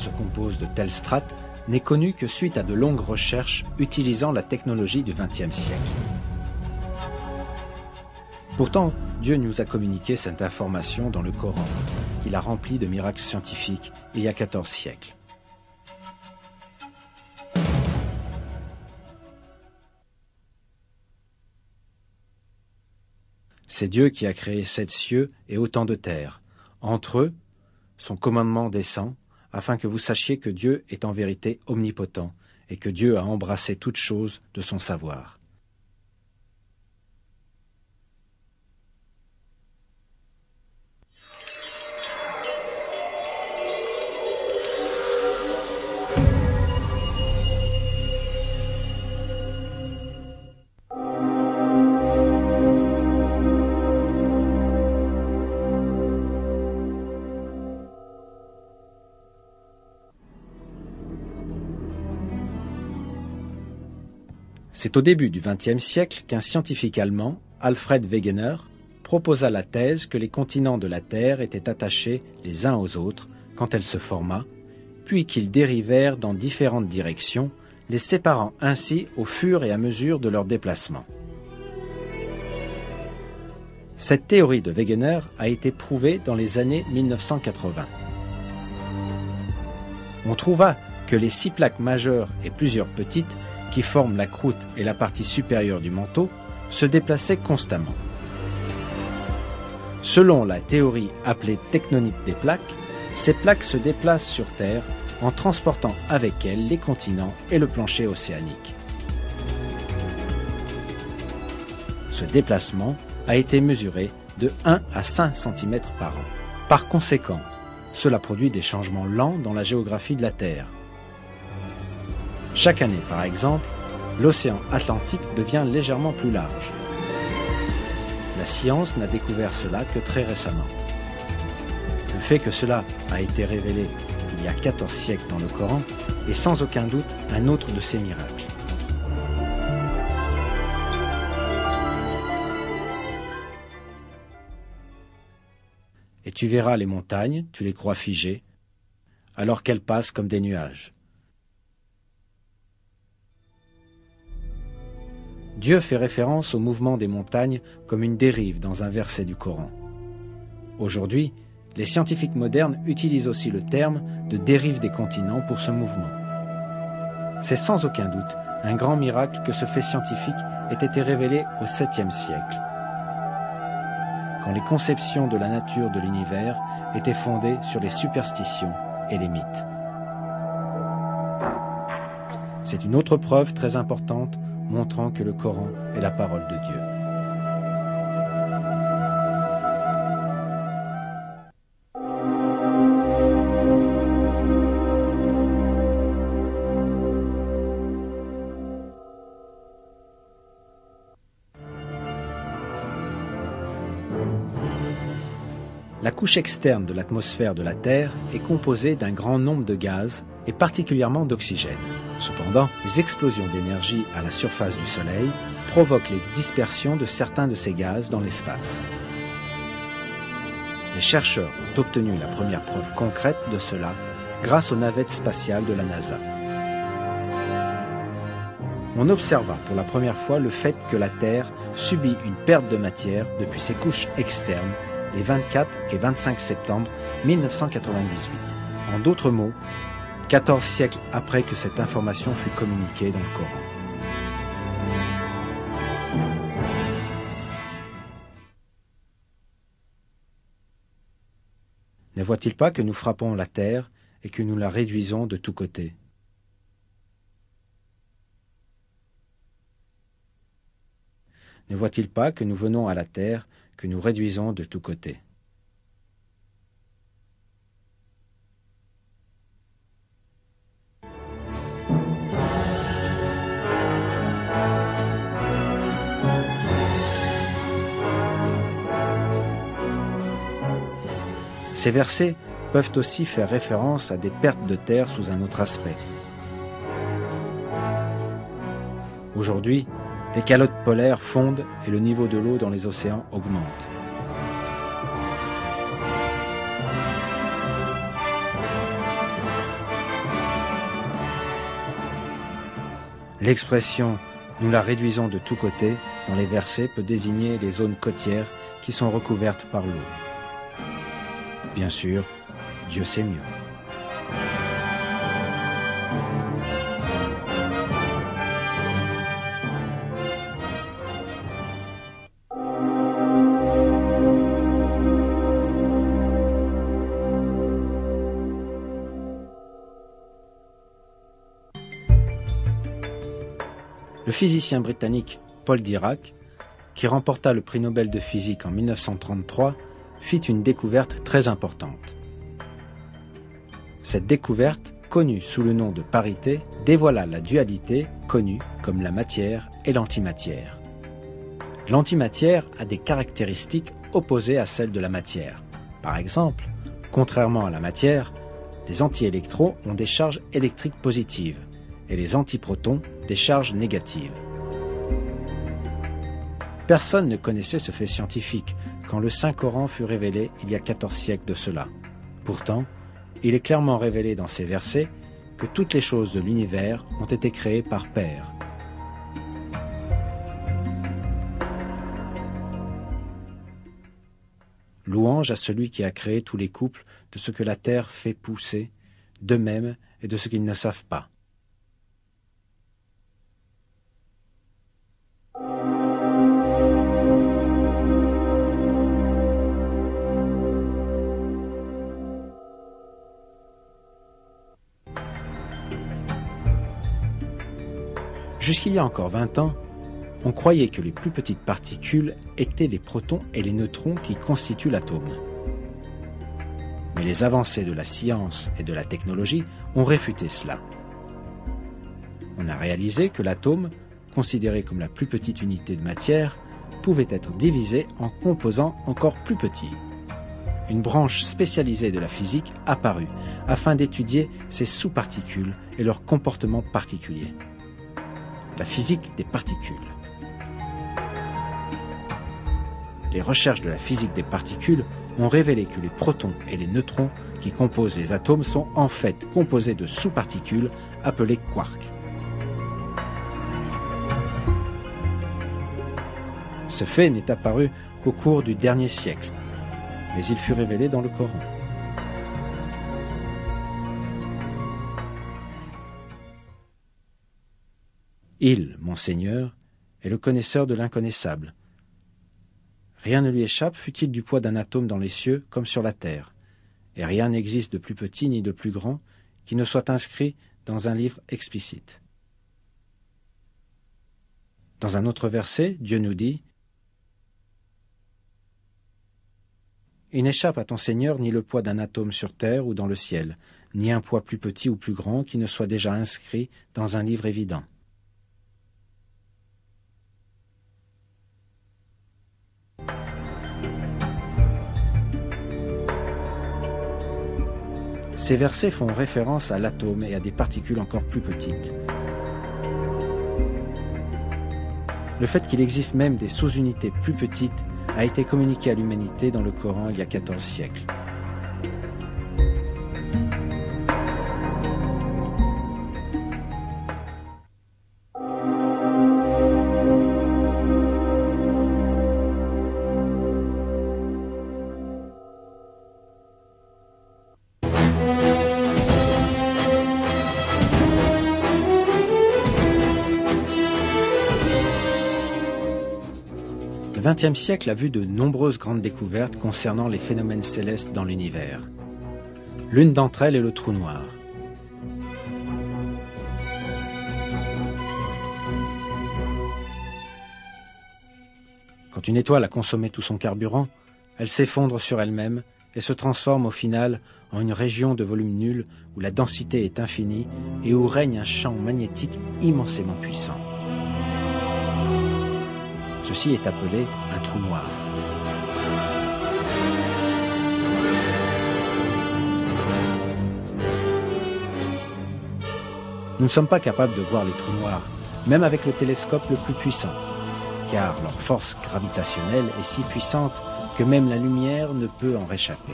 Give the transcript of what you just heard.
se compose de telles strates n'est connu que suite à de longues recherches utilisant la technologie du XXe siècle. Pourtant, Dieu nous a communiqué cette information dans le Coran, qu'il a rempli de miracles scientifiques il y a 14 siècles. C'est Dieu qui a créé 7 cieux et autant de terres. Entre eux, son commandement descend, afin que vous sachiez que Dieu est en vérité omnipotent et que Dieu a embrassé toutes choses de son savoir. C'est au début du XXe siècle qu'un scientifique allemand, Alfred Wegener, proposa la thèse que les continents de la Terre étaient attachés les uns aux autres quand elle se forma, puis qu'ils dérivèrent dans différentes directions, les séparant ainsi au fur et à mesure de leur déplacement. Cette théorie de Wegener a été prouvée dans les années 1980. On trouva que les 6 plaques majeures et plusieurs petites qui forment la croûte et la partie supérieure du manteau, se déplaçaient constamment. Selon la théorie appelée tectonique des plaques, ces plaques se déplacent sur Terre en transportant avec elles les continents et le plancher océanique. Ce déplacement a été mesuré de 1 à 5 cm par an. Par conséquent, cela produit des changements lents dans la géographie de la Terre. Chaque année, par exemple, l'océan Atlantique devient légèrement plus large. La science n'a découvert cela que très récemment. Le fait que cela a été révélé il y a 14 siècles dans le Coran est sans aucun doute un autre de ces miracles. Et tu verras les montagnes, tu les crois figées, alors qu'elles passent comme des nuages. Dieu fait référence au mouvement des montagnes comme une dérive dans un verset du Coran. Aujourd'hui, les scientifiques modernes utilisent aussi le terme de dérive des continents pour ce mouvement. C'est sans aucun doute un grand miracle que ce fait scientifique ait été révélé au 7e siècle, quand les conceptions de la nature de l'univers étaient fondées sur les superstitions et les mythes. C'est une autre preuve très importante montrant que le Coran est la parole de Dieu. La couche externe de l'atmosphère de la Terre est composée d'un grand nombre de gaz et particulièrement d'oxygène. Cependant, les explosions d'énergie à la surface du Soleil provoquent les dispersions de certains de ces gaz dans l'espace. Les chercheurs ont obtenu la première preuve concrète de cela grâce aux navettes spatiales de la NASA. On observa pour la première fois le fait que la Terre subit une perte de matière depuis ses couches externes les 24 et 25 septembre 1998. En d'autres mots, 14 siècles après que cette information fut communiquée dans le Coran. Ne voit-il pas que nous frappons la terre et que nous la réduisons de tous côtés? Ne voit-il pas que nous venons à la terre, que nous réduisons de tous côtés? Ces versets peuvent aussi faire référence à des pertes de terre sous un autre aspect. Aujourd'hui, les calottes polaires fondent et le niveau de l'eau dans les océans augmente. L'expression « nous la réduisons de tous côtés » dans les versets peut désigner les zones côtières qui sont recouvertes par l'eau. Bien sûr, Dieu sait mieux. Le physicien britannique Paul Dirac, qui remporta le prix Nobel de physique en 1933, fit une découverte très importante. Cette découverte, connue sous le nom de parité, dévoila la dualité connue comme la matière et l'antimatière. L'antimatière a des caractéristiques opposées à celles de la matière. Par exemple, contrairement à la matière, les antiélectrons ont des charges électriques positives et les antiprotons des charges négatives. Personne ne connaissait ce fait scientifique quand le Saint-Coran fut révélé il y a 14 siècles de cela. Pourtant, il est clairement révélé dans ces versets que toutes les choses de l'univers ont été créées par Père. Louange à celui qui a créé tous les couples de ce que la terre fait pousser, d'eux-mêmes et de ce qu'ils ne savent pas. Jusqu'il y a encore 20 ans, on croyait que les plus petites particules étaient les protons et les neutrons qui constituent l'atome. Mais les avancées de la science et de la technologie ont réfuté cela. On a réalisé que l'atome, considéré comme la plus petite unité de matière, pouvait être divisé en composants encore plus petits. Une branche spécialisée de la physique apparut afin d'étudier ces sous-particules et leur comportement particulier. La physique des particules. Les recherches de la physique des particules ont révélé que les protons et les neutrons qui composent les atomes sont en fait composés de sous-particules appelées quarks. Ce fait n'est apparu qu'au cours du dernier siècle, mais il fut révélé dans le Coran. Il, mon Seigneur, est le connaisseur de l'inconnaissable. Rien ne lui échappe, fût-il du poids d'un atome dans les cieux comme sur la terre, et rien n'existe de plus petit ni de plus grand qui ne soit inscrit dans un livre explicite. Dans un autre verset, Dieu nous dit « Il n'échappe à ton Seigneur ni le poids d'un atome sur terre ou dans le ciel, ni un poids plus petit ou plus grand qui ne soit déjà inscrit dans un livre évident. » Ces versets font référence à l'atome et à des particules encore plus petites. Le fait qu'il existe même des sous-unités plus petites a été communiqué à l'humanité dans le Coran il y a 14 siècles. Le XXe siècle a vu de nombreuses grandes découvertes concernant les phénomènes célestes dans l'univers. L'une d'entre elles est le trou noir. Quand une étoile a consommé tout son carburant, elle s'effondre sur elle-même et se transforme au final en une région de volume nul où la densité est infinie et où règne un champ magnétique immensément puissant. Ceci est appelé un trou noir. Nous ne sommes pas capables de voir les trous noirs, même avec le télescope le plus puissant, car leur force gravitationnelle est si puissante que même la lumière ne peut en réchapper.